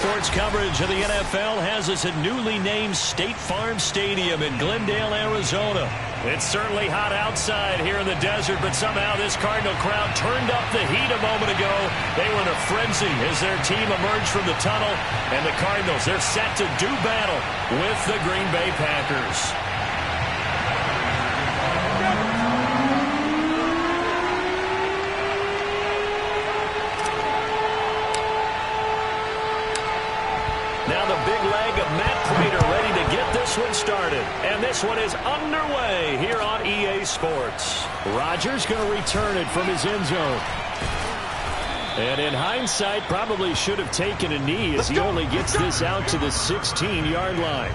Sports coverage of the NFL has us at newly named State Farm Stadium in Glendale, Arizona. It's certainly hot outside here in the desert, but somehow this Cardinal crowd turned up the heat a moment ago. They were in a frenzy as their team emerged from the tunnel, and the Cardinals, they're set to do battle with the Green Bay Packers. Now the big leg of Matt Pratt ready to get this one started. And this one is underway here on EA Sports. Rodgers going to return it from his end zone. And in hindsight, probably should have taken a knee as he only gets this out to the 16-yard line.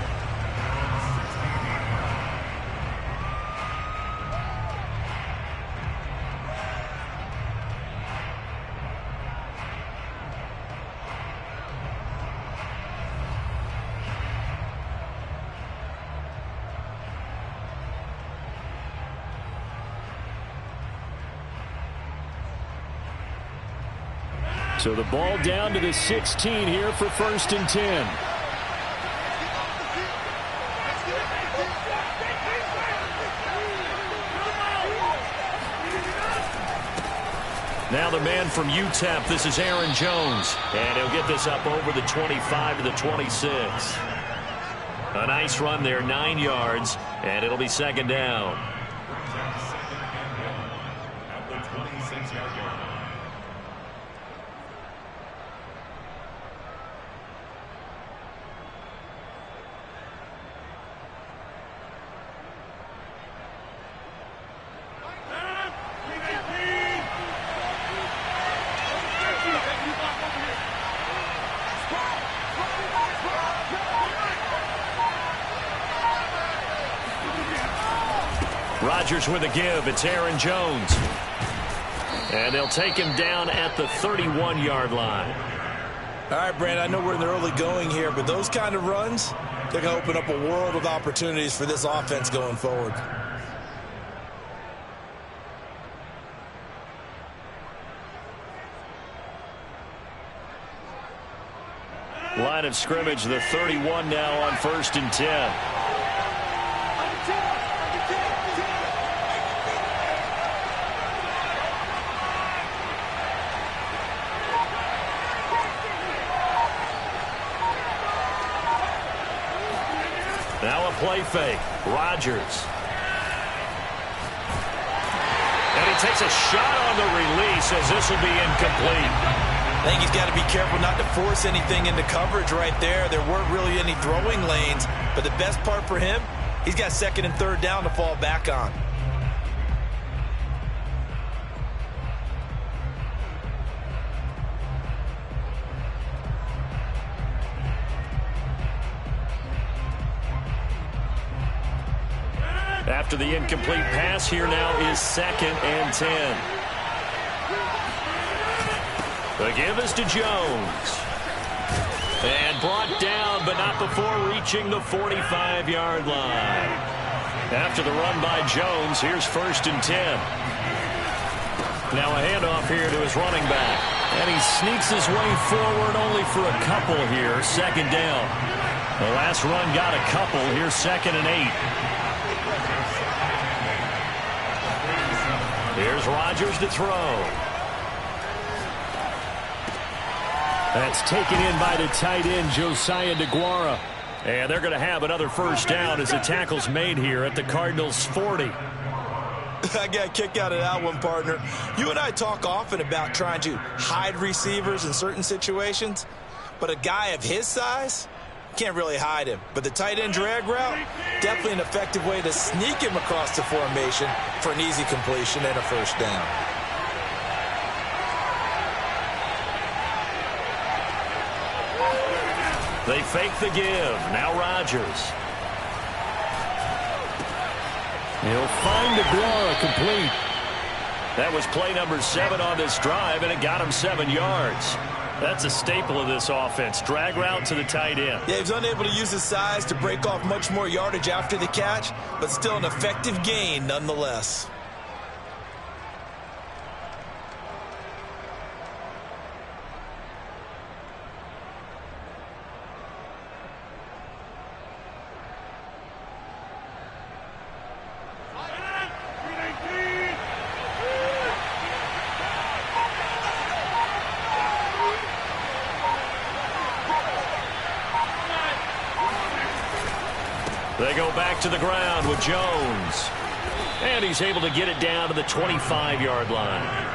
So the ball down to the 16 here for 1st and 10. Now the man from UTEP, this is Aaron Jones. And he'll get this up over the 25 to the 26. A nice run there, 9 yards, and it'll be 2nd down. Rodgers with a give. It's Aaron Jones. And they'll take him down at the 31-yard line. All right, Brandon, I know we're in the early going here, but those kind of runs, they're going to open up a world of opportunities for this offense going forward. Line of scrimmage, the 31 now on 1st and 10. Now a play fake. Rodgers. And he takes a shot on the release as this will be incomplete. I think he's got to be careful not to force anything into coverage right there. There weren't really any throwing lanes, but the best part for him, he's got 2nd and 3rd down to fall back on. After the incomplete pass, here now is 2nd and 10. The give is to Jones. And brought down, but not before reaching the 45-yard line. After the run by Jones, here's 1st and 10. Now a handoff here to his running back. And he sneaks his way forward only for a couple here. 2nd down. The last run got a couple. Here's 2nd and 8. Here's Rodgers to throw. That's taken in by the tight end, Josiah DeGuara. And they're going to have another 1st down as the tackle's made here at the Cardinals' 40. I got a kick out of that one, partner. You and I talk often about trying to hide receivers in certain situations, but a guy of his size can't really hide him. But the tight end drag route, definitely an effective way to sneak him across the formation for an easy completion and a 1st down. They fake the give. Now Rodgers. He'll find DeGuara complete. That was play number 7 on this drive, and it got him 7 yards. That's a staple of this offense. Drag route to the tight end. Yeah, he's unable to use his size to break off much more yardage after the catch, but still an effective gain nonetheless. They go back to the ground with Jones. And he's able to get it down to the 25-yard line.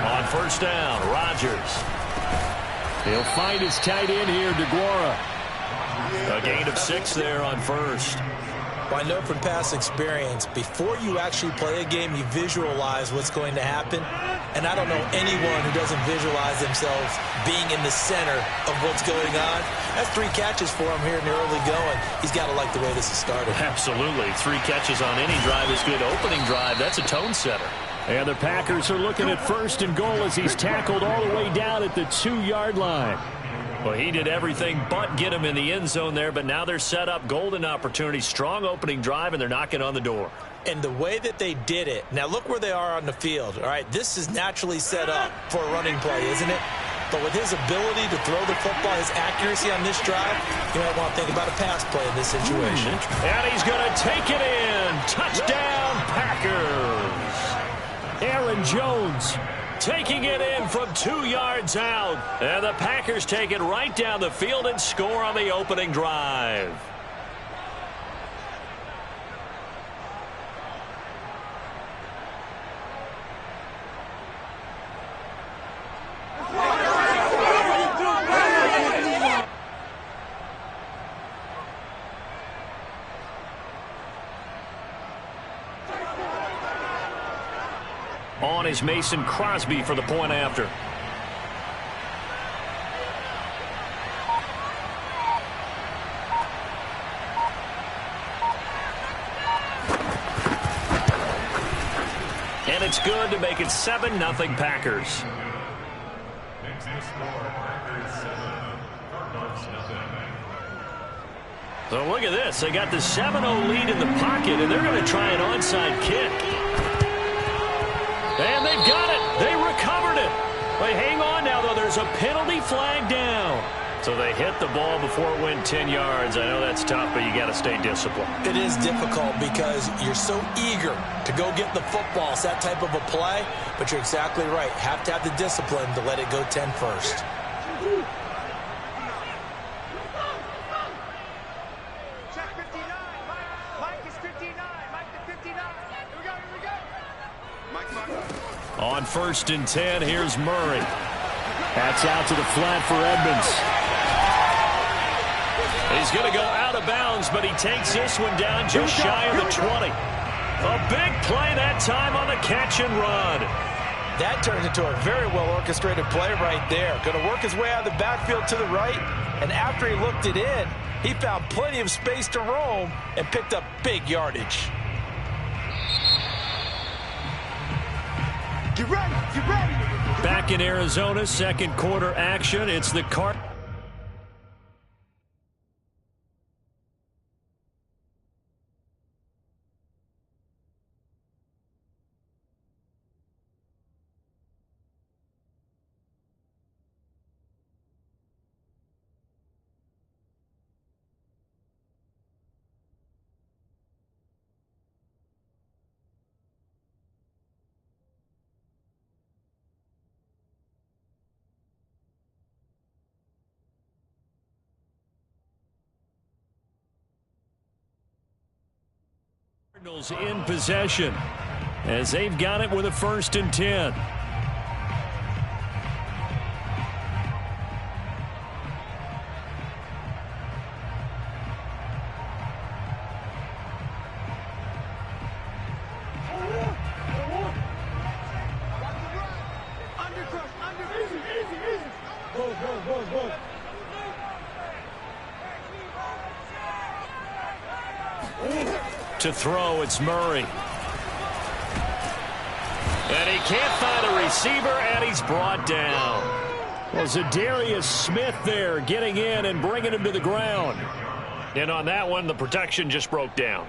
On first down, Rodgers. He'll find his tight end here, DeGuara. A gain of 6 there on first. Well, I know from past experience, before you actually play a game, you visualize what's going to happen. And I don't know anyone who doesn't visualize themselves being in the center of what's going on. That's 3 catches for him here in the early going. He's got to like the way this has started. Absolutely. 3 catches on any drive is good. Opening drive, that's a tone setter. And the Packers are looking at first and goal as he's tackled all the way down at the 2-yard line. Well, he did everything but get him in the end zone there, but now they're set up. Golden opportunity, strong opening drive, and they're knocking on the door. And the way that they did it, now look where they are on the field. All right, this is naturally set up for a running play, isn't it? But with his ability to throw the football, his accuracy on this drive, you might want to think about a pass play in this situation. And he's going to take it in. Touchdown, Packers. Aaron Jones taking it in from 2 yards out. And the Packers take it right down the field and score on the opening drive. On is Mason Crosby for the point after. And it's good to make it 7-0 Packers. So look at this. They got the 7-0 lead in the pocket, and they're going to try an onside kick. And they've got it. They recovered it. But hang on now, though. There's a penalty flag down. So they hit the ball before it went 10 yards. I know that's tough, but you got to stay disciplined. It is difficult because you're so eager to go get the football. It's that type of a play, but you're exactly right. Have to have the discipline to let it go 10 first. On first and 10, here's Murray. That's out to the flat for Edmonds. He's going to go out of bounds, but he takes this one down just shy of the 20. A big play that time on the catch and run. That turned into a very well-orchestrated play right there. Going to work his way out of the backfield to the right, and after he looked it in, he found plenty of space to roam and picked up big yardage. Get ready, get ready. Back in Arizona, second quarter action. It's the Cardinals. In possession as they've got it with a first and 10. To throw, it's Murray. And he can't find a receiver, and he's brought down. Well, Zadarius Smith there getting in and bringing him to the ground. And on that one, the protection just broke down.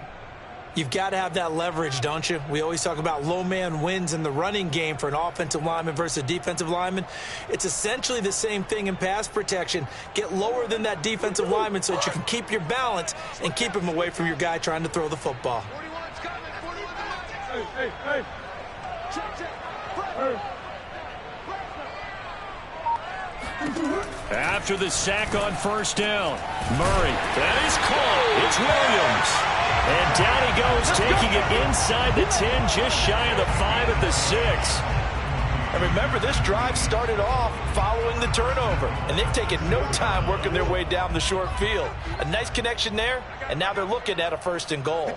You've got to have that leverage, don't you? We always talk about low man wins in the running game for an offensive lineman versus a defensive lineman. It's essentially the same thing in pass protection. Get lower than that defensive lineman so that you can keep your balance and keep him away from your guy trying to throw the football. After the sack on first down, Murray. That is caught. It's Williams. And down he goes, taking it inside the 10, just shy of the 5 at the 6. And remember, this drive started off following the turnover, and they've taken no time working their way down the short field. A nice connection there, and now they're looking at a 1st and goal.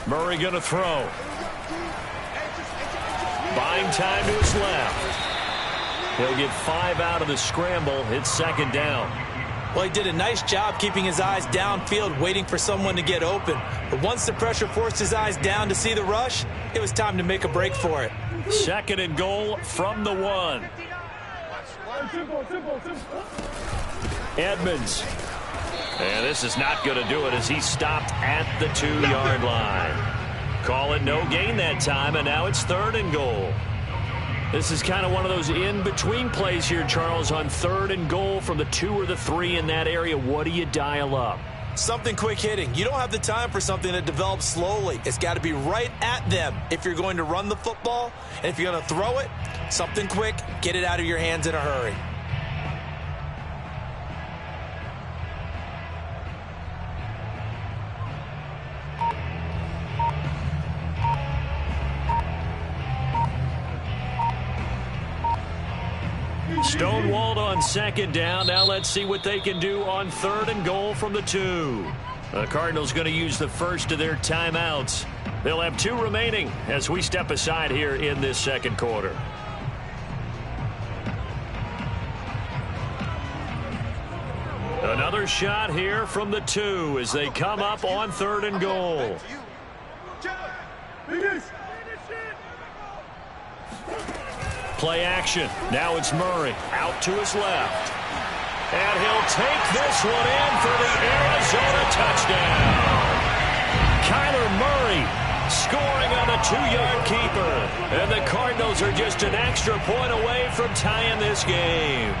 Murray going to throw. Buying time to his left. He'll get 5 out of the scramble. It's 2nd down. Well, he did a nice job keeping his eyes downfield, waiting for someone to get open. But once the pressure forced his eyes down to see the rush, it was time to make a break for it. 2nd and goal from the 1. Edmonds. And this is not going to do it as he stopped at the 2-yard line. Call it no gain that time, and now it's 3rd and goal. This is kind of one of those in-between plays here, Charles, on 3rd and goal from the 2 or the 3 in that area. What do you dial up? Something quick hitting. You don't have the time for something that develops slowly. It's got to be right at them if you're going to run the football. And if you're going to throw it, something quick, get it out of your hands in a hurry. Stonewalled on 2nd down. Now let's see what they can do on 3rd and goal from the 2. The Cardinals going to use the first of their timeouts. They'll have 2 remaining as we step aside here in this 2nd quarter. Another shot here from the 2 as they come up on 3rd and goal. Play action. Now it's Murray out to his left. And he'll take this one in for the Arizona touchdown. Kyler Murray scoring on a 2-yard keeper. And the Cardinals are just an extra point away from tying this game.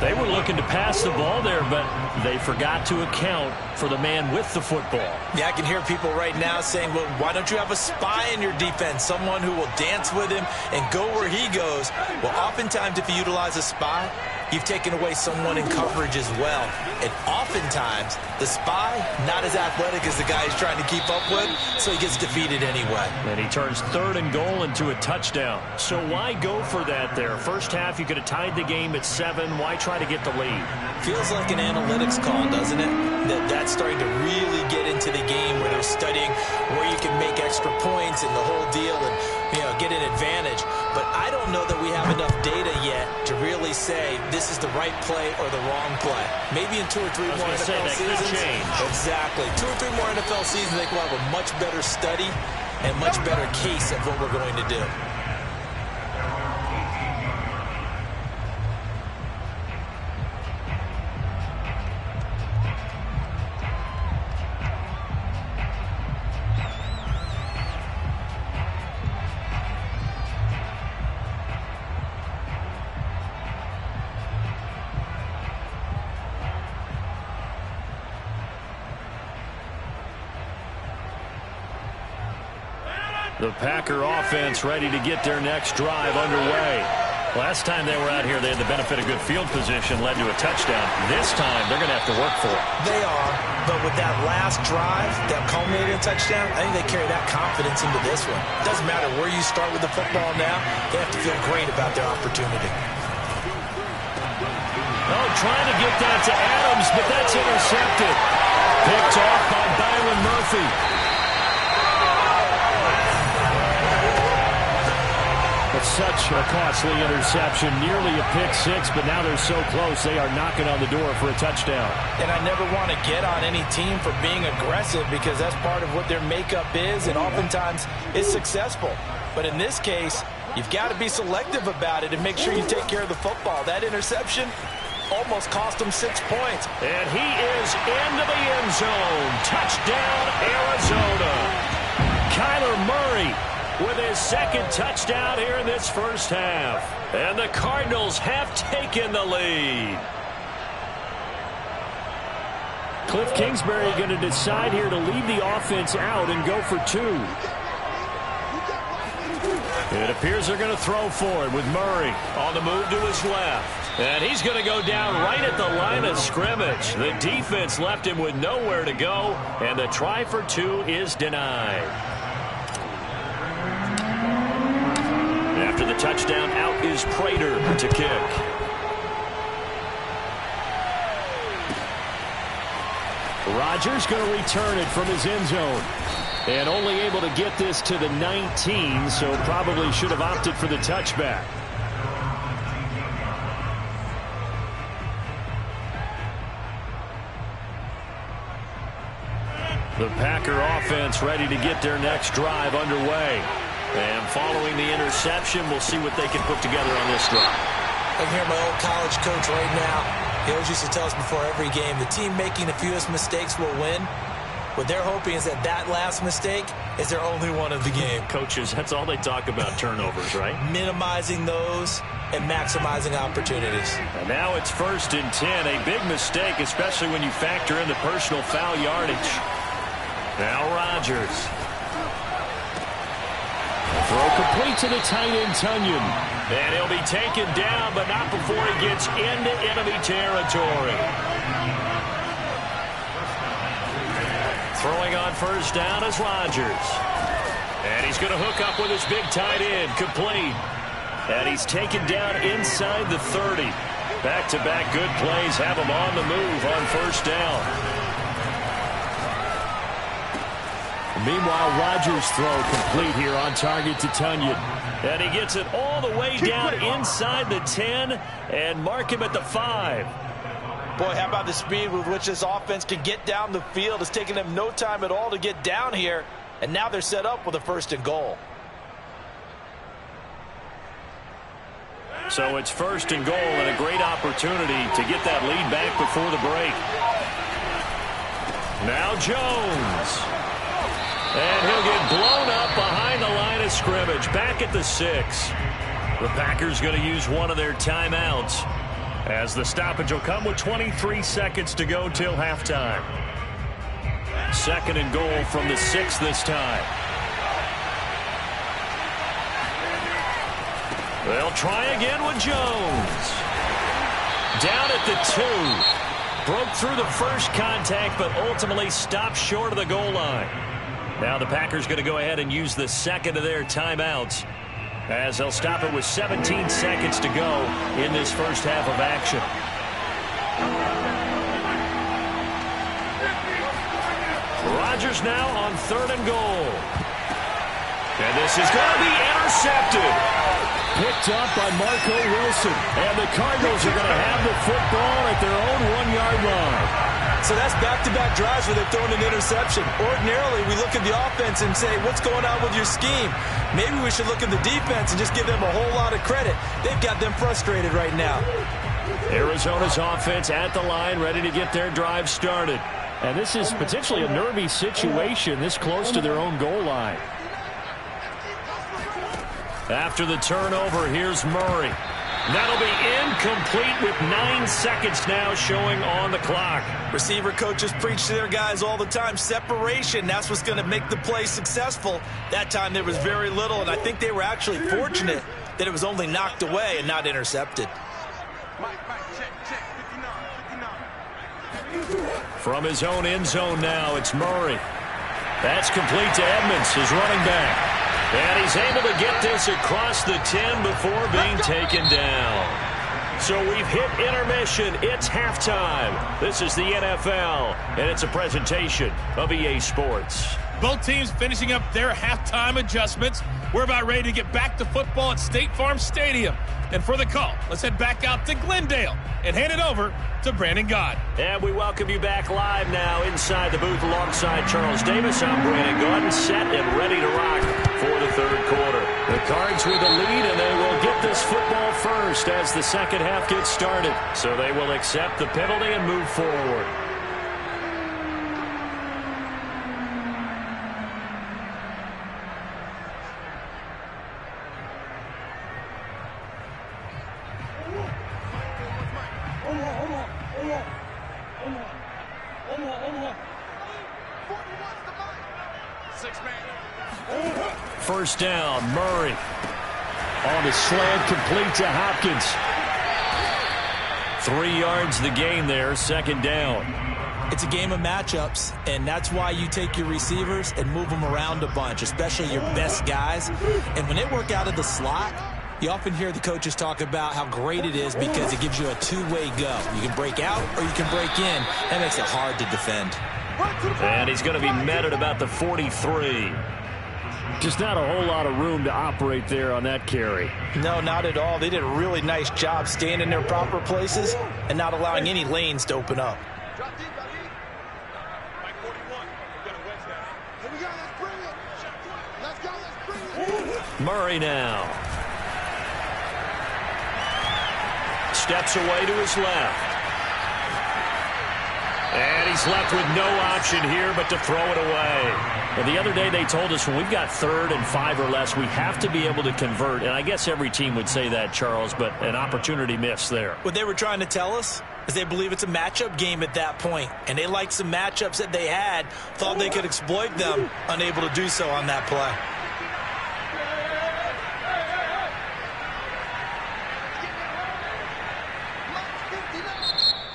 They were looking to pass the ball there, but they forgot to account for the man with the football. Yeah, I can hear people right now saying, well, why don't you have a spy in your defense, someone who will dance with him and go where he goes? Well, oftentimes if you utilize a spy, you've taken away someone in coverage as well. And oftentimes, the spy, not as athletic as the guy he's trying to keep up with, so he gets defeated anyway. And he turns 3rd and goal into a touchdown. So why go for that there? First half, you could have tied the game at 7. Why try to get the lead? Feels like an analytics call, doesn't it? That's starting to really get into the game where they're studying where you can make extra points and the whole deal and, get an advantage. But I don't know that we have enough data yet to really say this is the right play or the wrong play. Maybe in 2 or 3 more NFL seasons. Exactly. 2 or 3 more NFL seasons, I think we'll have a much better study and much better case of what we're going to do. The Packer offense ready to get their next drive underway. Last time they were out here, they had the benefit of good field position, led to a touchdown. This time, they're going to have to work for it. They are, but with that last drive, that culminated in a touchdown, I think they carry that confidence into this one. Doesn't matter where you start with the football now, they have to feel great about their opportunity. Oh, trying to get that to Adams, but that's intercepted. Picked off by Byron Murphy. It's such a costly interception, nearly a pick-6, but now they're so close they are knocking on the door for a touchdown. And I never want to get on any team for being aggressive because that's part of what their makeup is and oftentimes is successful. But in this case, you've got to be selective about it and make sure you take care of the football. That interception almost cost them 6 points. And he is into the end zone. Touchdown, Arizona. Kyler Murray with his 2nd touchdown here in this first half. And the Cardinals have taken the lead. Cliff Kingsbury going to decide here to leave the offense out and go for 2. It appears they're going to throw for it with Murray on the move to his left. And he's going to go down right at the line of scrimmage. The defense left him with nowhere to go, and the try for 2 is denied. After the touchdown, out is Prater to kick. Rodgers going to return it from his end zone. And only able to get this to the 19, so probably should have opted for the touchback. The Packer offense ready to get their next drive underway. And following the interception, we'll see what they can put together on this drive. I can hear my old college coach right now. He always used to tell us before every game, the team making the fewest mistakes will win. What they're hoping is that last mistake is their only one of the game. Coaches, that's all they talk about, turnovers, right? Minimizing those and maximizing opportunities. And now it's 1st and 10. A big mistake, especially when you factor in the personal foul yardage. Now Rodgers. Throw complete to the tight end, Tunyon. And he'll be taken down, but not before he gets into enemy territory. Throwing on 1st down is Rodgers. And he's going to hook up with his big tight end, complete. And he's taken down inside the 30. Back-to-back good plays have him on the move on 1st down. Meanwhile, Rodgers' throw complete here on target to Tunyon. And he gets it all the way down inside the 10 and mark him at the 5. Boy, how about the speed with which this offense can get down the field? It's taken them no time at all to get down here, and now they're set up with a 1st and goal. So it's 1st and goal and a great opportunity to get that lead back before the break. Now Jones. And he'll get blown up behind the line of scrimmage, back at the 6. The Packers going to use one of their timeouts, as the stoppage will come with 23 seconds to go till halftime. 2nd and goal from the 6 this time. They'll try again with Jones. Down at the 2. Broke through the first contact, but ultimately stopped short of the goal line. Now the Packers going to go ahead and use the 2nd of their timeouts, as they'll stop it with 17 seconds to go in this first half of action. Rodgers now on 3rd and goal. And this is going to be intercepted. Picked up by Marco Wilson. And the Cardinals are going to have the football at their own 1-yard line. So that's back-to-back drives where they've thrown an interception. Ordinarily, we look at the offense and say, what's going on with your scheme? Maybe we should look at the defense and just give them a whole lot of credit. They've got them frustrated right now. Arizona's offense at the line, ready to get their drive started. And this is potentially a nervy situation this close to their own goal line. After the turnover, here's Murray. That'll be incomplete with 9 seconds now showing on the clock. Receiver coaches preach to their guys all the time. Separation, that's what's going to make the play successful. That time there was very little, and I think they were actually fortunate that it was only knocked away and not intercepted. From his own end zone now, it's Murray. That's complete to Edmonds, his running back. And he's able to get this across the 10 before being taken down. So we've hit intermission. It's halftime. This is the NFL, and it's a presentation of EA Sports. Both teams finishing up their halftime adjustments. We're about ready to get back to football at State Farm Stadium. And for the call, let's head back out to Glendale and hand it over to Brandon Gaud. And we welcome you back live now inside the booth alongside Charles Davis. I'm Brandon Gaud, set and ready to rock for the 3rd quarter. The Cards with the lead, and they will get this football first as the 2nd half gets started. So they will accept the penalty and move forward. First down, Murray. On the slant, complete to Hopkins. 3 yards the gain there, second down. It's a game of matchups, and that's why you take your receivers and move them around a bunch, especially your best guys. And when they work out of the slot, you often hear the coaches talk about how great it is because it gives you a two-way go. You can break out or you can break in. That makes it hard to defend. And he's going to be met at about the 43. Just not a whole lot of room to operate there on that carry. No, not at all. They did a really nice job staying in their proper places and not allowing any lanes to open up. Murray now. Steps away to his left. And he's left with no option here but to throw it away. Well, the other day they told us when we've got 3rd and 5 or less, we have to be able to convert. And I guess every team would say that, Charles, but an opportunity missed there. What they were trying to tell us is they believe it's a matchup game at that point. And they liked some matchups that they had, thought they could exploit them, unable to do so on that play.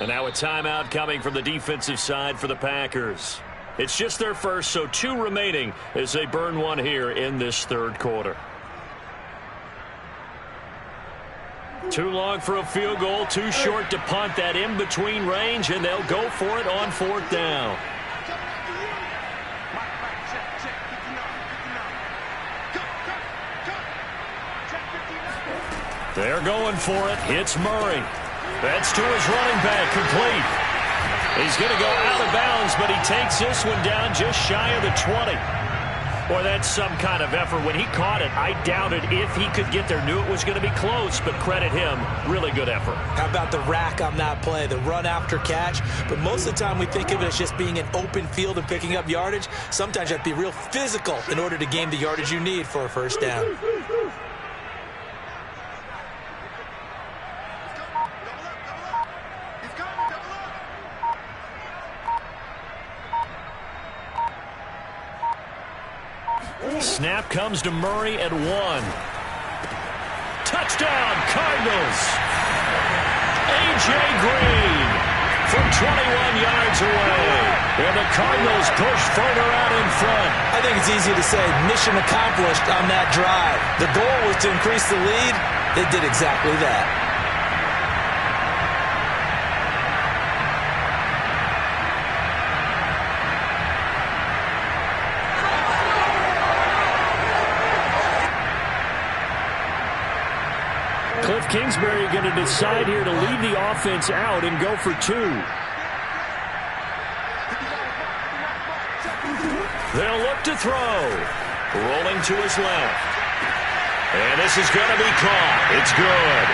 And now a timeout coming from the defensive side for the Packers. It's just their first, so 2 remaining as they burn one here in this 3rd quarter. Too long for a field goal, too short to punt. That in-between range, and they'll go for it on 4th down. They're going for it. It's Murray. That's to his running back, complete. He's going to go out of bounds, but he takes this one down just shy of the 20. Boy, that's some kind of effort. When he caught it, I doubted if he could get there. Knew it was going to be close, but credit him. Really good effort. How about the rack on that play, the run after catch? But most of the time we think of it as just being an open field and picking up yardage. Sometimes you have to be real physical in order to gain the yardage you need for a first down. Snap comes to Murray at 1. Touchdown, Cardinals. A.J. Green from 21 yards away. And the Cardinals push further out in front. I think it's easy to say mission accomplished on that drive. The goal was to increase the lead. They did exactly that. Cliff Kingsbury going to decide here to leave the offense out and go for 2. They'll look to throw. Rolling to his left. And this is going to be caught. It's good.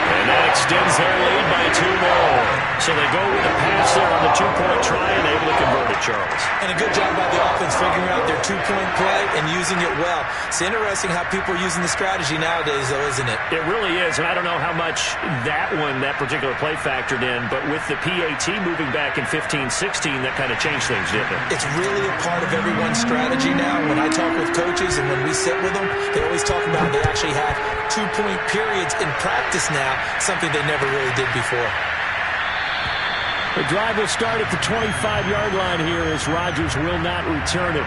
And that extends their lead by 2 more. So they go with a pass there on the 2-point try and able to convert it, Charles. And a good job by the offense figuring out their 2-point play and using it well. It's interesting how people are using the strategy nowadays, though, isn't it? It really is, and I don't know how much that particular play factored in, but with the PAT moving back in 15-16, that kind of changed things, didn't it? It's really a part of everyone's strategy now. When I talk with coaches and when we sit with them, they always talk about they actually have 2-point periods in practice now, something they never really did before. The drive will start at the 25-yard line here as Rodgers will not return it.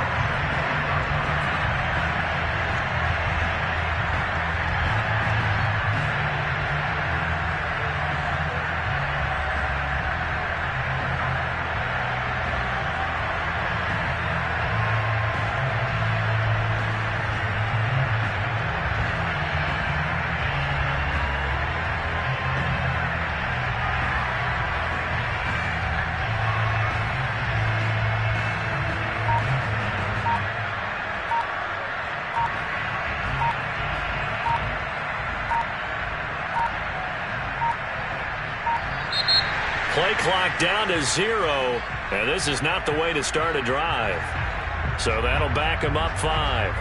Play clock down to 0, and this is not the way to start a drive. So that'll back him up 5.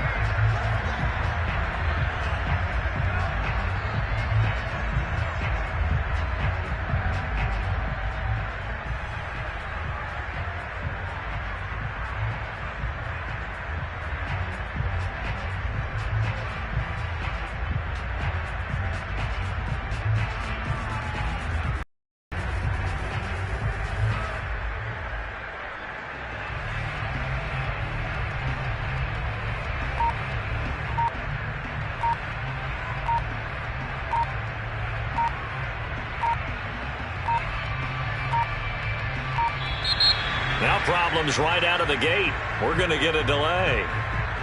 Mahomes right out of the gate. We're going to get a delay.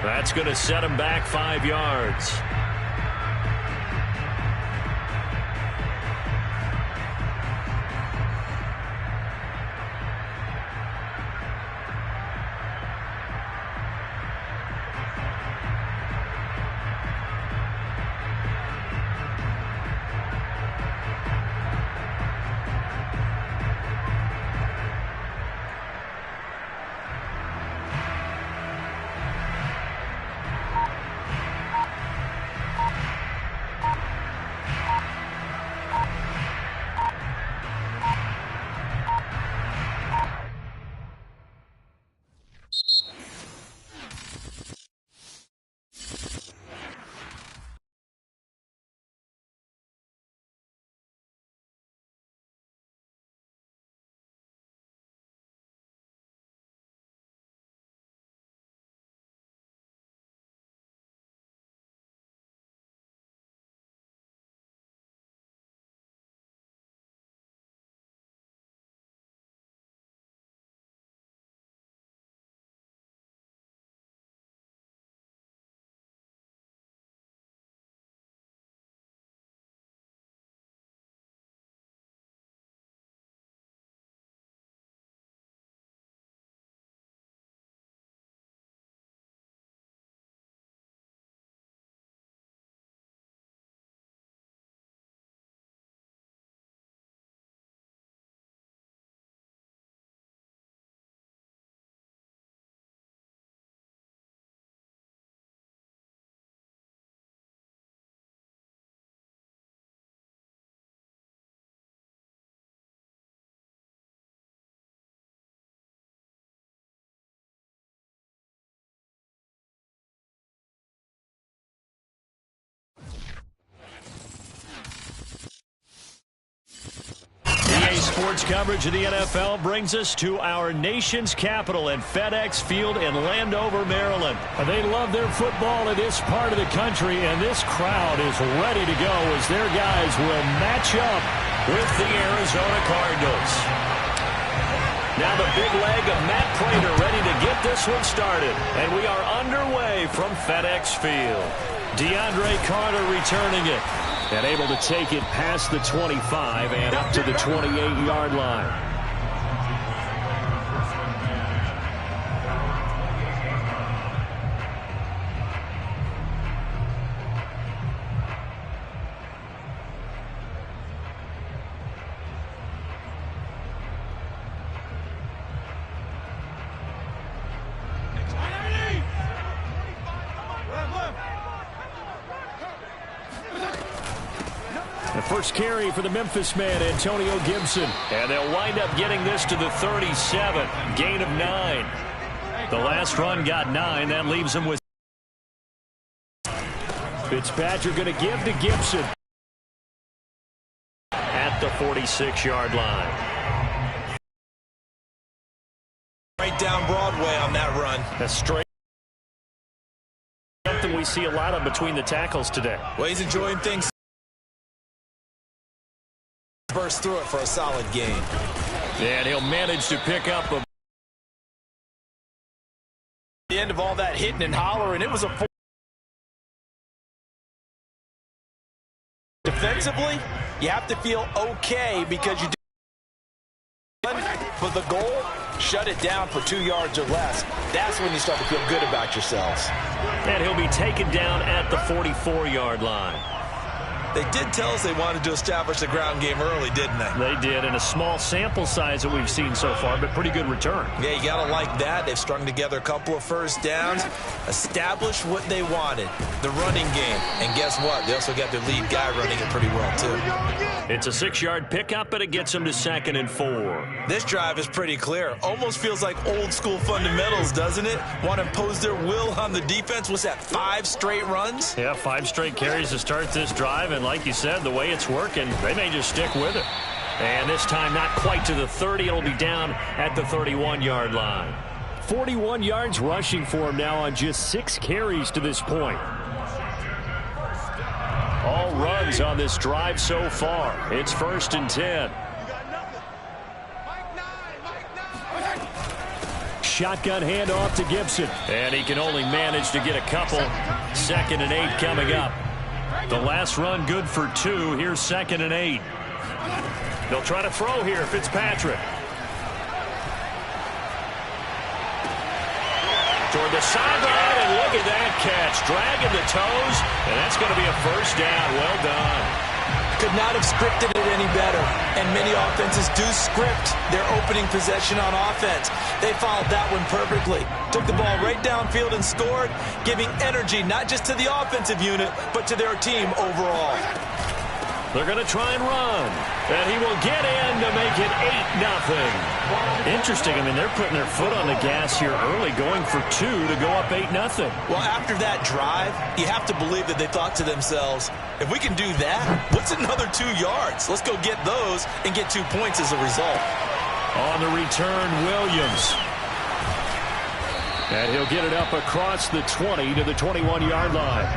That's going to set him back 5 yards. Sports coverage of the NFL brings us to our nation's capital at FedEx Field in Landover, Maryland. They love their football in this part of the country, and this crowd is ready to go as their guys will match up with the Arizona Cardinals. Now the big leg of Matt Prater ready to get this one started, and we are underway from FedEx Field. DeAndre Carter returning it. And able to take it past the 25 and up to the 28-yard line. First carry for the Memphis man, Antonio Gibson. And they'll wind up getting this to the 37. Gain of 9. The last run got 9. That leaves him with... Fitzpatrick going to give to Gibson. At the 46-yard line. Right down Broadway on that run. That's straight. Something we see a lot of between the tackles today. Well, he's enjoying things. Burst through it for a solid gain. And he'll manage to pick up a... The end of all that hitting and hollering, it was a... Defensively, you have to feel okay because you do... But the goal, shut it down for 2 yards or less. That's when you start to feel good about yourselves. And he'll be taken down at the 44-yard line. They did tell us they wanted to establish the ground game early, didn't they? They did, and a small sample size that we've seen so far, but pretty good return. Yeah, you got to like that. They've strung together a couple of first downs, established what they wanted, the running game. And guess what? They also got their lead guy running it pretty well, too. It's a 6-yard pickup, but it gets them to 2nd and 4. This drive is pretty clear. Almost feels like old-school fundamentals, doesn't it? Want to impose their will on the defense. What's that, 5 straight runs? Yeah, 5 straight carries to start this drive, and like you said, the way it's working, they may just stick with it. And this time not quite to the 30. It'll be down at the 31-yard line. 41 yards rushing for him now on just 6 carries to this point. All runs on this drive so far. It's 1st and 10. shotgun handoff to Gibson. And he can only manage to get a couple. 2nd and 8 coming up. The last run good for 2. Here's 2nd and 8. They'll try to throw here, Fitzpatrick. Toward the sideline, and look at that catch. Dragging the toes, and that's going to be a first down. Well done. Could not have scripted it any better. And many offenses do script their opening possession on offense. They followed that one perfectly. Took the ball right downfield and scored, giving energy not just to the offensive unit, but to their team overall. They're going to try and run. And he will get in to make it 8-0. Interesting. I mean, they're putting their foot on the gas here early, going for 2 to go up 8-0. Well, after that drive, you have to believe that they thought to themselves, if we can do that, what's another 2 yards? Let's go get those and get 2 points as a result. On the return, Williams. And he'll get it up across the 20 to the 21-yard line.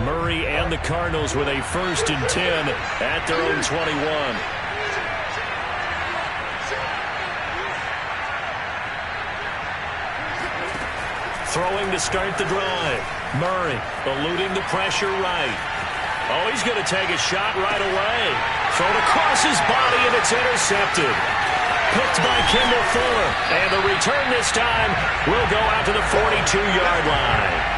Murray and the Cardinals with a 1st and 10 at their own 21. Throwing to start the drive. Murray eluding the pressure right. Oh, he's going to take a shot right away. Thrown across his body, and it's intercepted. Picked by Kendall Fuller. And the return this time will go out to the 42-yard line.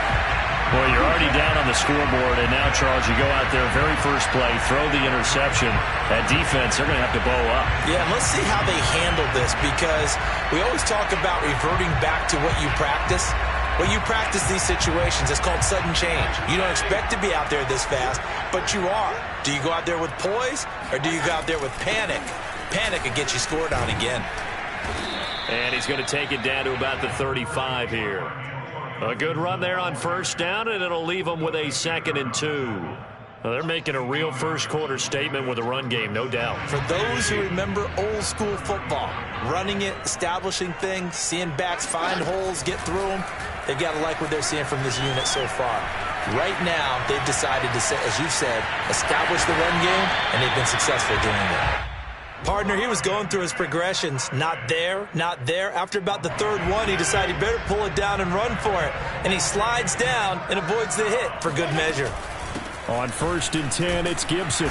Well, you're already down on the scoreboard, and now, Charles, you go out there, very first play, throw the interception. That defense, they're going to have to bow up. Yeah, and let's see how they handle this, because we always talk about reverting back to what you practice. When you practice these situations, it's called sudden change. You don't expect to be out there this fast, but you are. Do you go out there with poise, or do you go out there with panic? Panic will get you scored on again. And he's going to take it down to about the 35 here. A good run there on 1st down, and it'll leave them with a 2nd and 2. Well, they're making a real first-quarter statement with a run game, no doubt. For those who remember old-school football, running it, establishing things, seeing backs find holes, get through them, they've got to like what they're seeing from this unit so far. Right now, they've decided to, as you said, establish the run game, and they've been successful doing it. Partner, he was going through his progressions. Not there, not there. After about the 3rd one, he decided he better pull it down and run for it. And he slides down and avoids the hit for good measure. On 1st and 10, it's Gibson.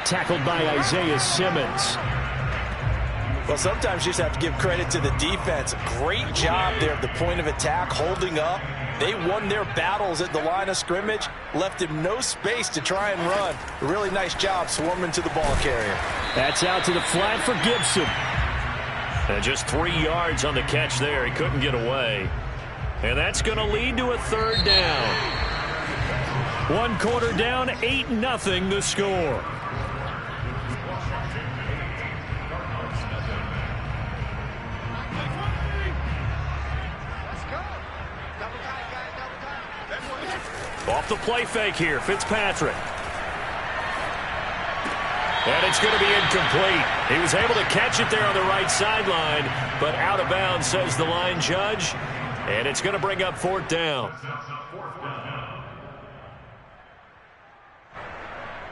Tackled by Isaiah Simmons. Well, sometimes you just have to give credit to the defense. Great job there at the point of attack, holding up. They won their battles at the line of scrimmage, left him no space to try and run. A really nice job swarming to the ball carrier. That's out to the flat for Gibson. And just 3 yards on the catch there. He couldn't get away. And that's going to lead to a 3rd down. 1 quarter down, 8-0 the score. Off the play fake here, Fitzpatrick. And it's going to be incomplete. He was able to catch it there on the right sideline, but out of bounds, says the line judge. And it's going to bring up 4th down.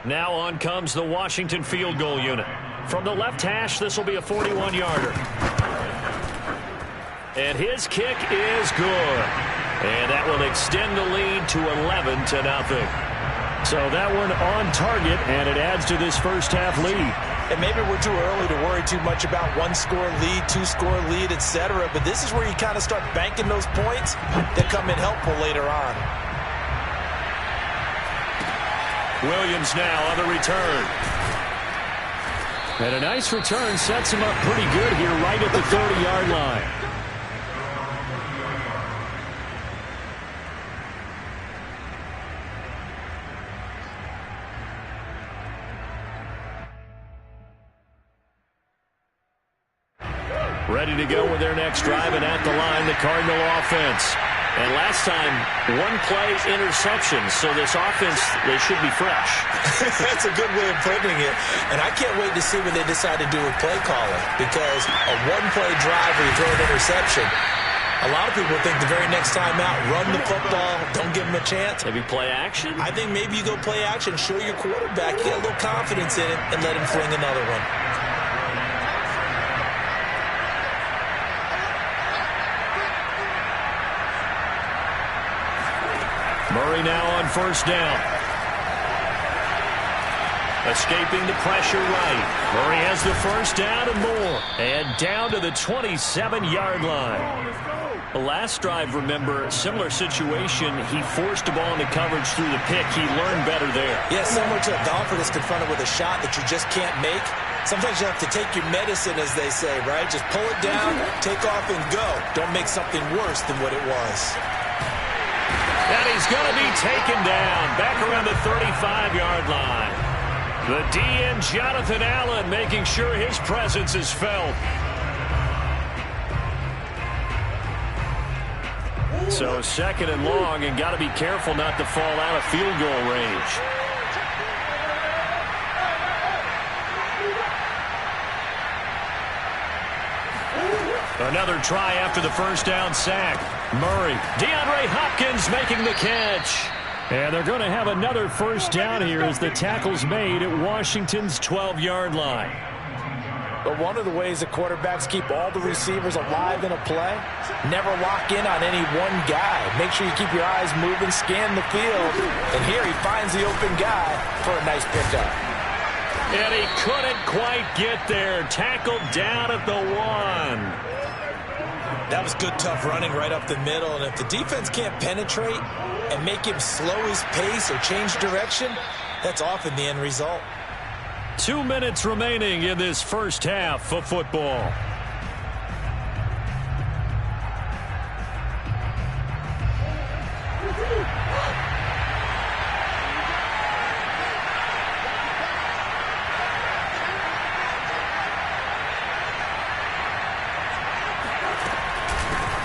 Now on comes the Washington field goal unit. From the left hash, this will be a 41-yarder. And his kick is good. And that will extend the lead to 11-0. So that one on target, and it adds to this first half lead. And maybe we're too early to worry too much about 1-score lead, 2-score lead, etc. But this is where you kind of start banking those points that come in helpful later on. Williams now on the return. And a nice return sets him up pretty good here right at the 30-yard line. Ready to go with their next drive, and at the line, the Cardinal offense. And last time, one play interception, so this offense, they should be fresh. That's a good way of putting it. And I can't wait to see what they decide to do with play calling, because a one-play drive where you throw an interception, a lot of people think the very next time out, run the football, don't give them a chance. Maybe play action? I think maybe you go play action, show your quarterback, get a little confidence in it, and let him fling another one. Murray now on first down. Escaping the pressure right. Murray has the first down and more. And down to the 27-yard line. The last drive, remember, similar situation. He forced the ball into coverage through the pick. He learned better there. Yeah, similar to a golfer that's confronted with a shot that you just can't make. Sometimes you have to take your medicine, as they say, right? Just pull it down, take off, and go. Don't make something worse than what it was. And he's going to be taken down back around the 35-yard line. The DN, Jonathan Allen, making sure his presence is felt. So second and long, and got to be careful not to fall out of field goal range. Another try after the first down sack. Murray, DeAndre Hopkins making the catch. And they're going to have another first down here as the tackle's made at Washington's 12-yard line. But one of the ways that quarterbacks keep all the receivers alive in a play, never lock in on any one guy. Make sure you keep your eyes moving, scan the field. And here he finds the open guy for a nice pickup. And he couldn't quite get there. Tackled down at the 1. That was good, tough running right up the middle. And if the defense can't penetrate and make him slow his pace or change direction, that's often the end result. 2 minutes remaining in this first half of football.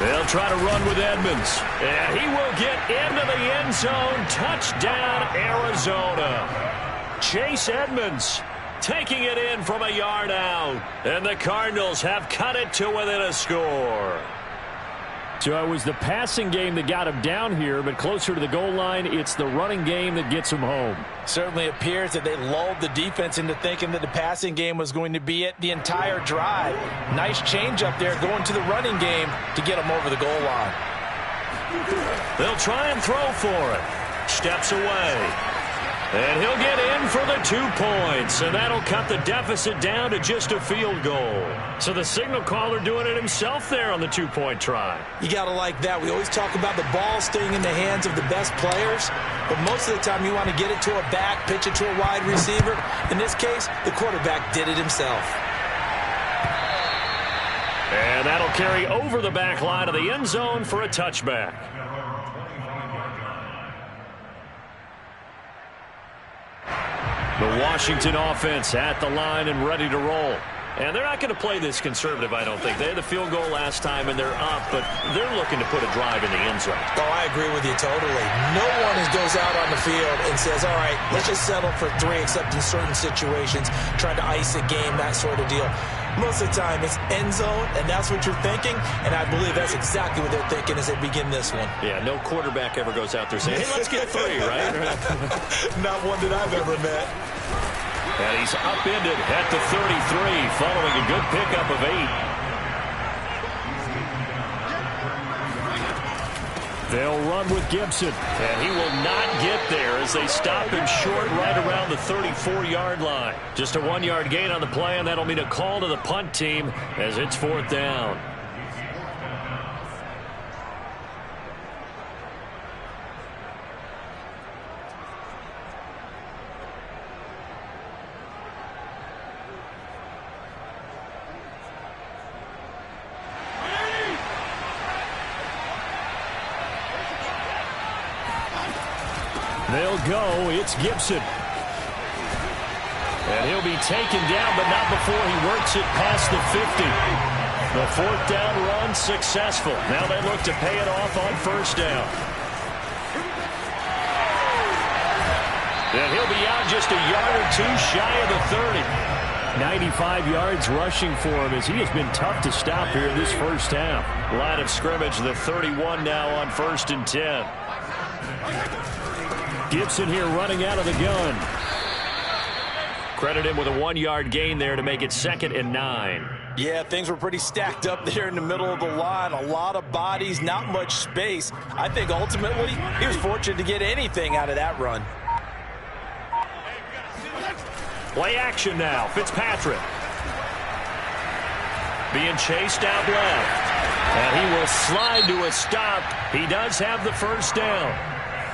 They'll try to run with Edmonds. And he will get into the end zone. Touchdown, Arizona. Chase Edmonds taking it in from a yard out. And the Cardinals have cut it to within a score. So it was the passing game that got him down here, but closer to the goal line, it's the running game that gets him home. Certainly appears that they lulled the defense into thinking that the passing game was going to be it the entire drive. Nice change up there going to the running game to get him over the goal line. They'll try and throw for it. Steps away. And he'll get in for the 2 points, and that'll cut the deficit down to just a field goal. So the signal caller doing it himself there on the 2-point try. You got to like that. We always talk about the ball staying in the hands of the best players, but most of the time you want to get it to a back, pitch it to a wide receiver. In this case, the quarterback did it himself. And that'll carry over the back line of the end zone for a touchback. The Washington offense at the line and ready to roll. And they're not going to play this conservative, I don't think. They had the field goal last time, and they're up, but they're looking to put a drive in the end zone. Oh, I agree with you totally. No one goes out on the field and says, all right, let's just settle for 3, except in certain situations, trying to ice a game, that sort of deal. Most of the time, it's end zone, and that's what you're thinking, and I believe that's exactly what they're thinking as they begin this one. Yeah, no quarterback ever goes out there saying, hey, let's get 3, right? Not one that I've ever met. And he's upended at the 33 following a good pickup of 8. They'll run with Gibson, and he will not get there as they stop him short right around the 34-yard line. Just a 1-yard gain on the play, and that'll mean a call to the punt team as it's 4th down. They'll go. It's Gibson. And he'll be taken down, but not before he works it past the 50. The fourth down run successful. Now they look to pay it off on first down. And he'll be out just a yard or two shy of the 30. 95 yards rushing for him as he has been tough to stop here this first half. Line of scrimmage, the 31 now on 1st and 10. Gibson here running out of the gun. Credit him with a 1-yard gain there to make it 2nd and 9. Yeah, things were pretty stacked up there in the middle of the line. A lot of bodies, not much space. I think ultimately he was fortunate to get anything out of that run. Play action now. Fitzpatrick. Being chased out left. And he will slide to a stop. He does have the first down.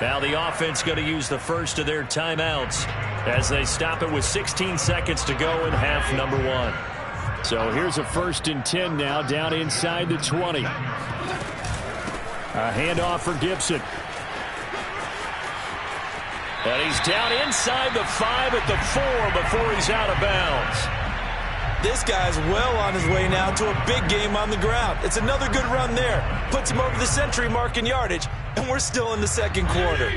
Now the offense going to use the first of their timeouts as they stop it with 16 seconds to go in half number 1. So here's a 1st and 10 now down inside the 20. A handoff for Gibson. And he's down inside the 5 at the 4 before he's out of bounds. This guy's well on his way now to a big game on the ground. It's another good run there. Puts him over the century mark in yardage, and we're still in the second quarter.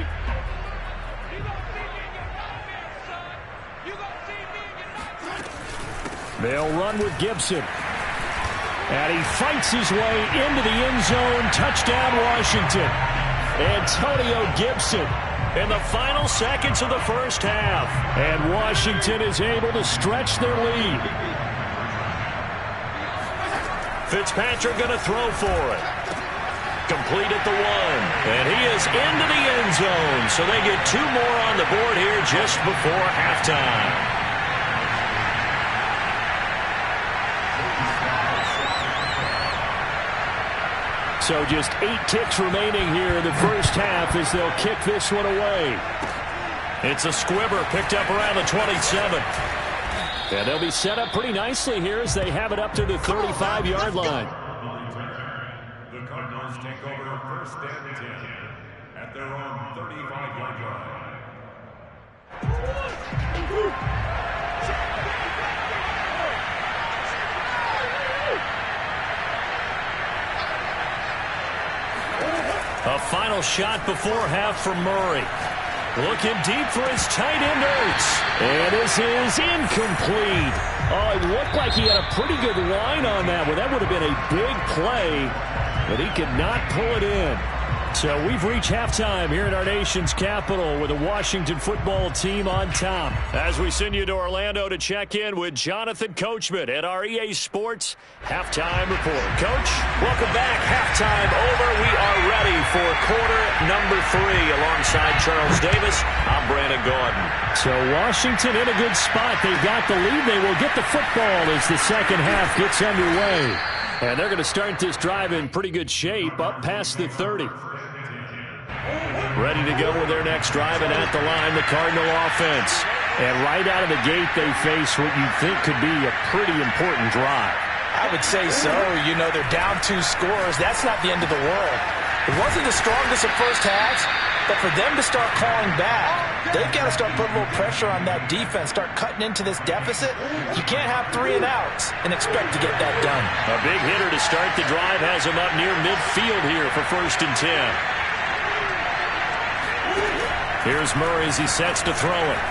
They'll run with Gibson. And he fights his way into the end zone. Touchdown, Washington. Antonio Gibson in the final seconds of the first half. And Washington is able to stretch their lead. Fitzpatrick going to throw for it. Complete at the 1. And he is into the end zone. So they get 2 more on the board here just before halftime. So just 8 ticks remaining here in the first half as they'll kick this one away. It's a squibber picked up around the 27. And they'll be set up pretty nicely here as they have it up to the 35-yard line. The Cardinals take over 1st and 10 at their own 35-yard line. A final shot before half from Murray. Looking deep for his tight end, Ertz. And this is incomplete. Oh, it looked like he had a pretty good line on that one. That would have been a big play, but he could not pull it in. So we've reached halftime here in our nation's capital with the Washington football team on top. As we send you to Orlando to check in with Jonathan Coachman at our EA Sports Halftime Report. Coach, welcome back. Halftime over. We are ready for quarter number 3 alongside Charles Davis. I'm Brandon Gordon. So Washington in a good spot. They've got the lead. They will get the football as the second half gets underway. And they're going to start this drive in pretty good shape up past the 30. Ready to go with their next drive, and at the line, the Cardinal offense. And right out of the gate, they face what you think could be a pretty important drive. I would say so. You know, they're down 2 scores. That's not the end of the world. It wasn't the strongest of first halves, but for them to start calling back, they've got to start putting a little pressure on that defense, start cutting into this deficit. You can't have 3 and outs and expect to get that done. A big hitter to start the drive has him up near midfield here for 1st and 10. Here's Murray as he sets to throw it.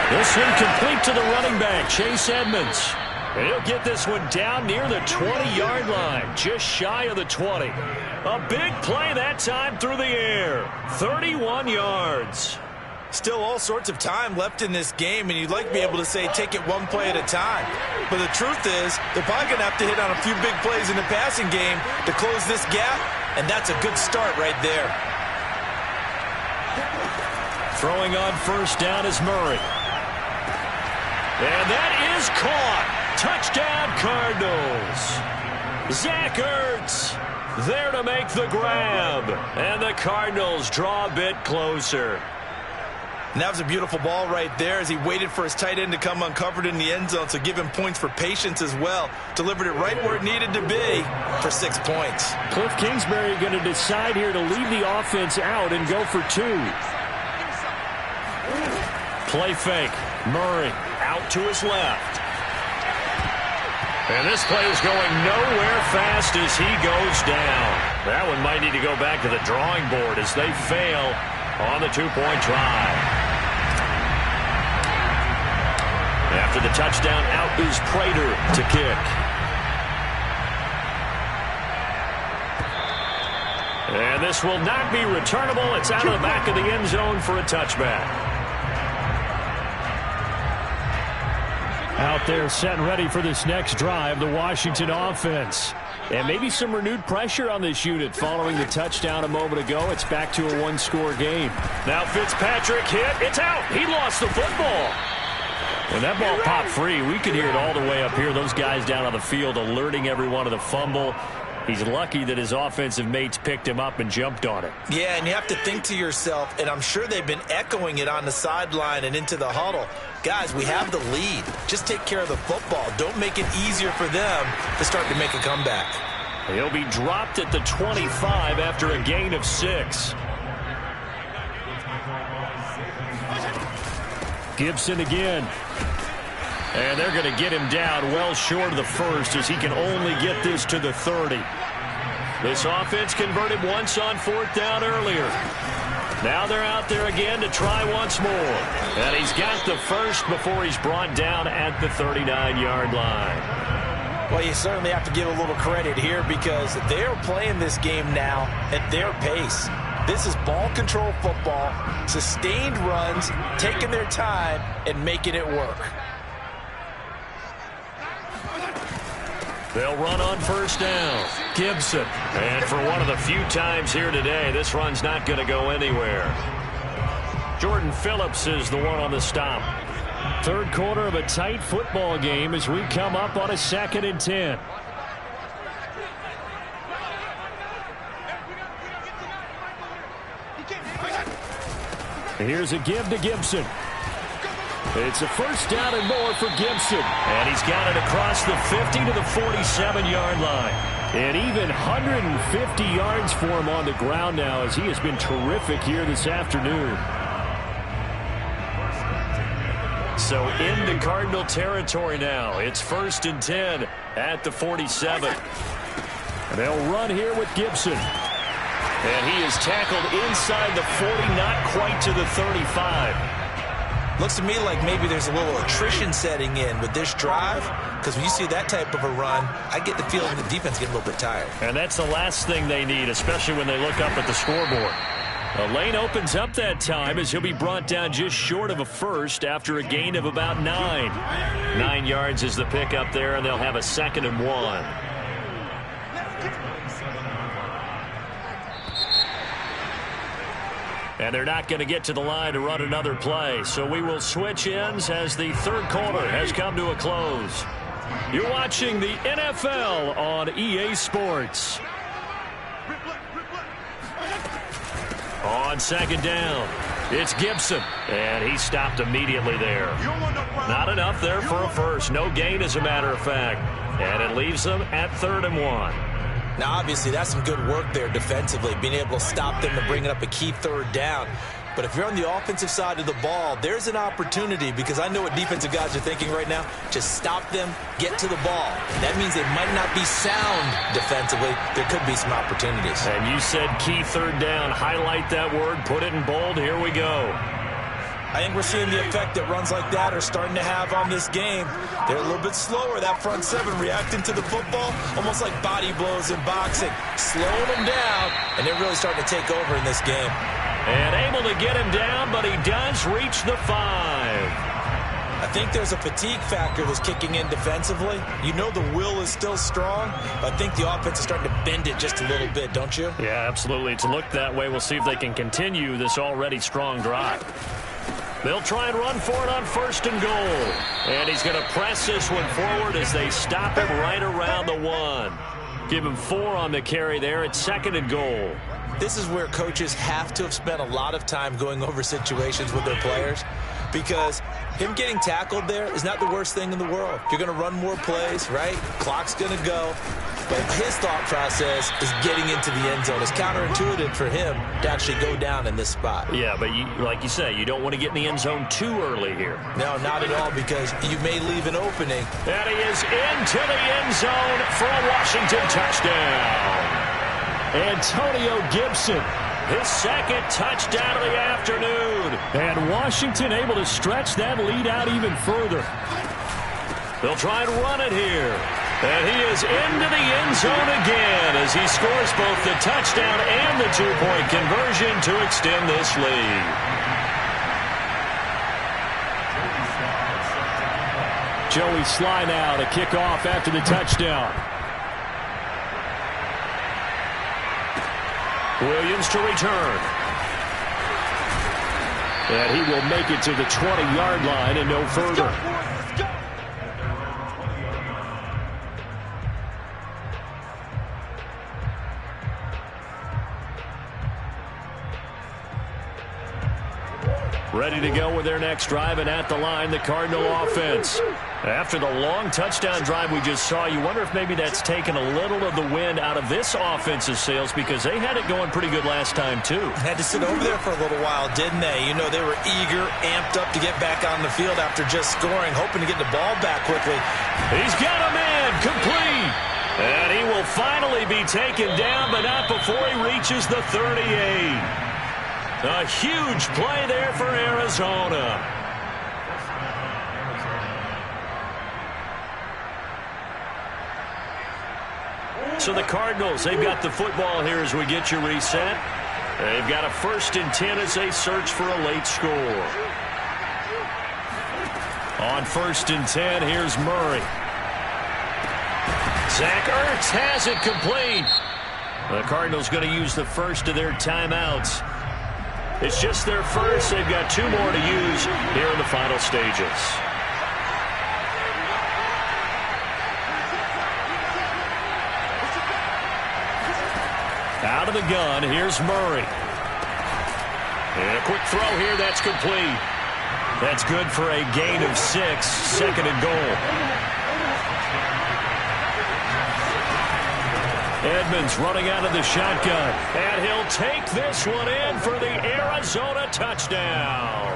This one complete to the running back, Chase Edmonds. And he'll get this one down near the 20-yard line, just shy of the 20. A big play that time through the air, 31 yards. Still all sorts of time left in this game, and you'd like to be able to say take it 1 play at a time. But the truth is, they're probably going to have to hit on a few big plays in the passing game to close this gap, and that's a good start right there. Throwing on first down is Murray. And that is caught. Touchdown, Cardinals. Zach Ertz there to make the grab. And the Cardinals draw a bit closer. And that was a beautiful ball right there as he waited for his tight end to come uncovered in the end zone, so give him points for patience as well. Delivered it right where it needed to be for 6 points. Cliff Kingsbury going to decide here to leave the offense out and go for 2. Play fake. Murray out to his left. And this play is going nowhere fast as he goes down. That one might need to go back to the drawing board as they fail on the two-point try. After the touchdown, out is Prater to kick. And this will not be returnable. It's out of the back of the end zone for a touchback. Out there set and ready for this next drive, the Washington offense. And maybe some renewed pressure on this unit following the touchdown a moment ago. It's back to a one-score game. Now Fitzpatrick hit. It's out. He lost the football. When that ball popped free, we could hear it all the way up here. Those guys down on the field alerting everyone of the fumble. He's lucky that his offensive mates picked him up and jumped on it. Yeah, and you have to think to yourself, and I'm sure they've been echoing it on the sideline and into the huddle. Guys, we have the lead. Just take care of the football. Don't make it easier for them to start to make a comeback. He'll be dropped at the 25 after a gain of 6. Gibson again. And they're going to get him down well short of the first as he can only get this to the 30. This offense converted once on 4th down earlier. Now they're out there again to try once more. And he's got the first before he's brought down at the 39-yard line. Well, you certainly have to give a little credit here because they're playing this game now at their pace. This is ball control football, sustained runs, taking their time, and making it work. They'll run on 1st down. Gibson. And for one of the few times here today, this run's not going to go anywhere. Jordan Phillips is the one on the stop. 3rd quarter of a tight football game as we come up on a 2nd and 10. Here's a give to Gibson. It's a 1st down and more for Gibson. And he's got it across the 50 to the 47-yard line. And even 150 yards for him on the ground now as he has been terrific here this afternoon. So into Cardinal territory now. It's 1st and 10 at the 47. And they'll run here with Gibson. And he is tackled inside the 40, not quite to the 35. Looks to me like maybe there's a little attrition setting in with this drive, because when you see that type of a run, I get the feeling the defense getting a little bit tired. And that's the last thing they need, especially when they look up at the scoreboard. The lane opens up that time as he'll be brought down just short of a first after a gain of about 9. 9 yards is the pickup there, and they'll have a 2nd and 1. And they're not going to get to the line to run another play. So we will switch ends as the 3rd quarter has come to a close. You're watching the NFL on EA Sports. On 2nd down, it's Gibson. And he stopped immediately there. Not enough there for a first. No gain, as a matter of fact. And it leaves them at 3rd and 1. Now, obviously, that's some good work there defensively, being able to stop them and bringing up a key 3rd down. But if you're on the offensive side of the ball, there's an opportunity, because I know what defensive guys are thinking right now. Just stop them, get to the ball. That means they might not be sound defensively. There could be some opportunities. And you said key 3rd down. Highlight that word. Put it in bold. Here we go. I think we're seeing the effect that runs like that are starting to have on this game. They're a little bit slower, that front 7, reacting to the football, almost like body blows in boxing, slowing them down, and they're really starting to take over in this game. And able to get him down, but he does reach the 5. I think there's a fatigue factor that's kicking in defensively. You know the will is still strong, but I think the offense is starting to bend it just a little bit, don't you? Yeah, absolutely. It's looked that way. We'll see if they can continue this already strong drive. They'll try and run for it on 1st and goal. And he's going to press this one forward as they stop him right around the 1. Give him 4 on the carry there at 2nd and goal. This is where coaches have to have spent a lot of time going over situations with their players, because Him getting tackled there is not the worst thing in the world. You're going to run more plays, right? Clock's going to go. But his thought process is getting into the end zone. It's counterintuitive for him to actually go down in this spot. Yeah, but like you say, you don't want to get in the end zone too early here. No, not at all, because you may leave an opening. And he is into the end zone for a Washington touchdown. Antonio Gibson, his second touchdown of the afternoon. And Washington able to stretch that lead out even further. They'll try and run it here. And he is into the end zone again as he scores both the touchdown and the two-point conversion to extend this lead. Joey Sly now to kick off after the touchdown. Williams to return. And he will make it to the 20-yard line and no further. Ready to go with their next drive, and at the line, the Cardinal offense. After the long touchdown drive we just saw, you wonder if maybe that's taken a little of the wind out of this offensive sails, because they had it going pretty good last time, too. Had to sit over there for a little while, didn't they? You know, they were eager, amped up to get back on the field after just scoring, hoping to get the ball back quickly. He's got a man, complete. And he will finally be taken down, but not before he reaches the 38. A huge play there for Arizona. So the Cardinals, they've got the football here as we get you reset. They've got a 1st and 10 as they search for a late score. On 1st and 10, here's Murray. Zach Ertz has it complete. The Cardinals going to use the first of their timeouts. It's just their first. They've got 2 more to use here in the final stages. Out of the gun, here's Murray. And a quick throw here, that's complete. That's good for a gain of 6, 2nd and goal. Edmonds running out of the shotgun, and he'll take this one in for the Arizona touchdown.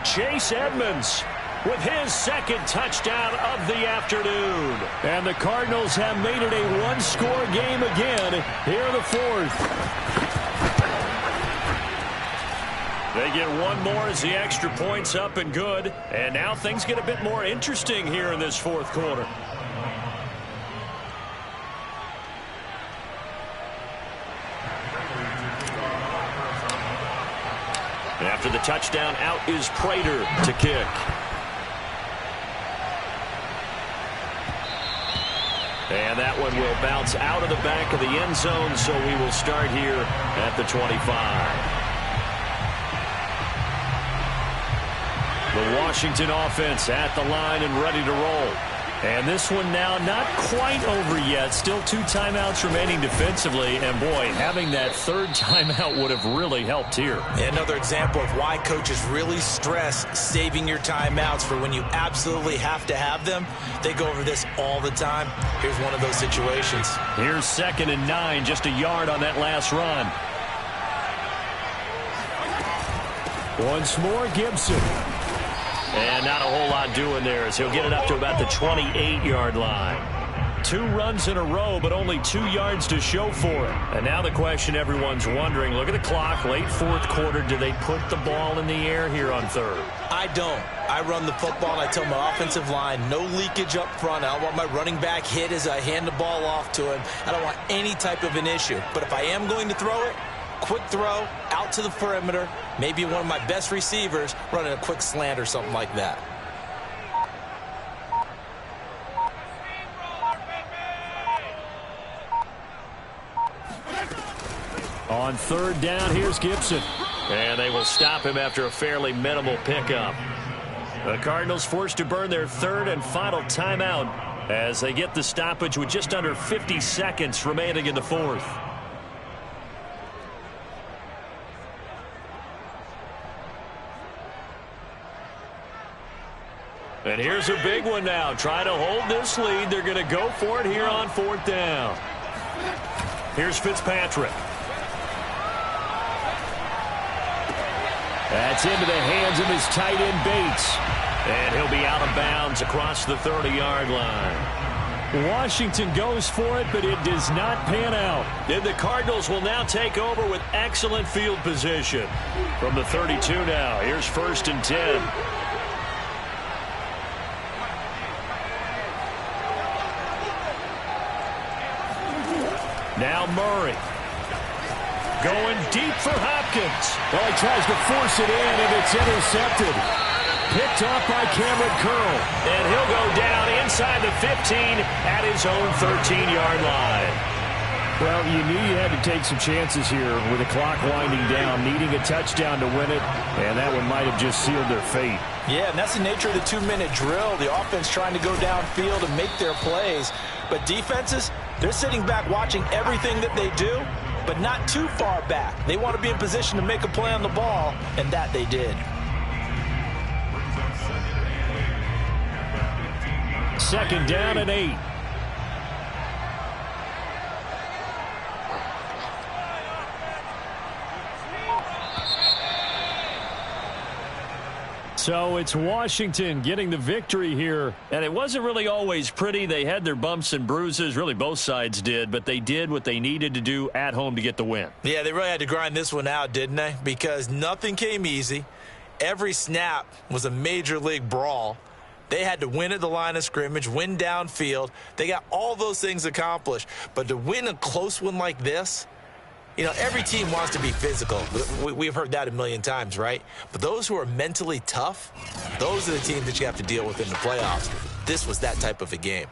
Chase Edmonds with his 2nd touchdown of the afternoon. And the Cardinals have made it a 1-score game again here in the 4th. They get 1 more as the extra point's up and good. And now things get a bit more interesting here in this 4th quarter. After the touchdown, out is Prater to kick. And that one will bounce out of the back of the end zone, so we will start here at the 25. The Washington offense at the line and ready to roll. And this one now not quite over yet. Still 2 timeouts remaining defensively. And, boy, having that 3rd timeout would have really helped here. Another example of why coaches really stress saving your timeouts for when you absolutely have to have them. They go over this all the time. Here's one of those situations. Here's 2nd and 9, just a yard on that last run. Once more, Gibson. And not a whole lot doing there as he'll get it up to about the 28-yard line. 2 runs in a row, but only 2 yards to show for it. And now the question everyone's wondering, look at the clock, late 4th quarter, do they put the ball in the air here on 3rd? I don't. I run the football, and I tell my offensive line, no leakage up front. I don't want my running back hit as I hand the ball off to him. I don't want any type of an issue. But if I am going to throw it, quick throw, out to the perimeter, maybe one of my best receivers running a quick slant or something like that. On 3rd down, here's Gibson. And they will stop him after a fairly minimal pickup. The Cardinals forced to burn their 3rd and final timeout as they get the stoppage with just under 50 seconds remaining in the 4th. And here's a big one now. Trying to hold this lead. They're going to go for it here on 4th down. Here's Fitzpatrick. That's into the hands of his tight end, Bates. And he'll be out of bounds across the 30-yard line. Washington goes for it, but it does not pan out. And the Cardinals will now take over with excellent field position. From the 32 now, here's 1st and 10. Now Murray. Going deep for Hopkins. Well, he tries to force it in, and it's intercepted. Picked off by Cameron Curl. And he'll go down inside the 15 at his own 13-yard line. Well, you knew you had to take some chances here with the clock winding down, needing a touchdown to win it, and that one might have just sealed their fate. Yeah, and that's the nature of the 2-minute drill. The offense trying to go downfield and make their plays. But defenses, they're sitting back watching everything that they do, but not too far back. They want to be in position to make a play on the ball, and that they did. 2nd down and 8. So it's Washington getting the victory here. And it wasn't really always pretty. They had their bumps and bruises. Really, both sides did. But they did what they needed to do at home to get the win. Yeah, they really had to grind this one out, didn't they? Because nothing came easy. Every snap was a major league brawl. They had to win at the line of scrimmage, win downfield. They got all those things accomplished. But to win a close one like this, you know, every team wants to be physical. We've heard that a million times, right? But those who are mentally tough, those are the teams that you have to deal with in the playoffs. This was that type of a game.